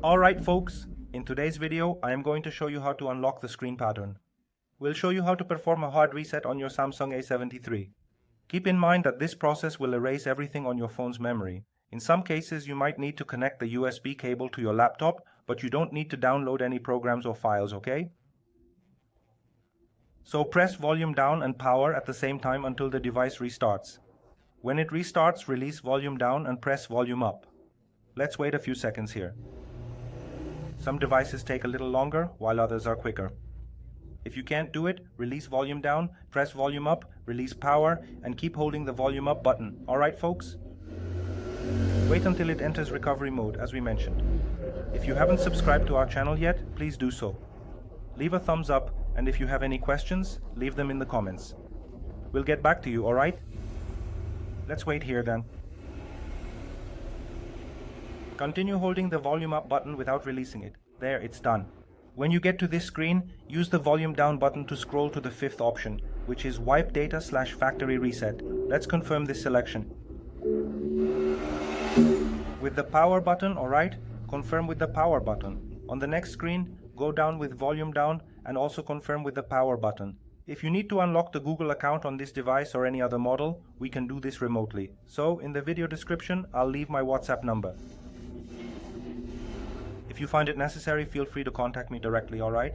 Alright folks, in today's video I am going to show you how to unlock the screen pattern. We'll show you how to perform a hard reset on your Samsung A73. Keep in mind that this process will erase everything on your phone's memory. In some cases you might need to connect the USB cable to your laptop, but you don't need to download any programs or files, okay? So press volume down and power at the same time until the device restarts. When it restarts, release volume down and press volume up. Let's wait a few seconds here. Some devices take a little longer, while others are quicker. If you can't do it, release volume down, press volume up, release power, and keep holding the volume up button. Alright folks? Wait until it enters recovery mode, as we mentioned. If you haven't subscribed to our channel yet, please do so. Leave a thumbs up, and if you have any questions, leave them in the comments. We'll get back to you, alright? Let's wait here then. Continue holding the volume up button without releasing it. There, it's done. When you get to this screen, use the volume down button to scroll to the fifth option, which is Wipe Data/Factory Reset. Let's confirm this selection. With the power button, alright, confirm with the power button. On the next screen, go down with volume down and also confirm with the power button. If you need to unlock the Google account on this device or any other model, we can do this remotely. So, in the video description, I'll leave my WhatsApp number. If you find it necessary, feel free to contact me directly, alright?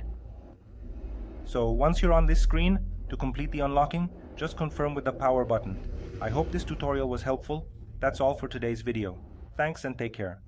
So once you're on this screen, to complete the unlocking, just confirm with the power button. I hope this tutorial was helpful. That's all for today's video. Thanks and take care.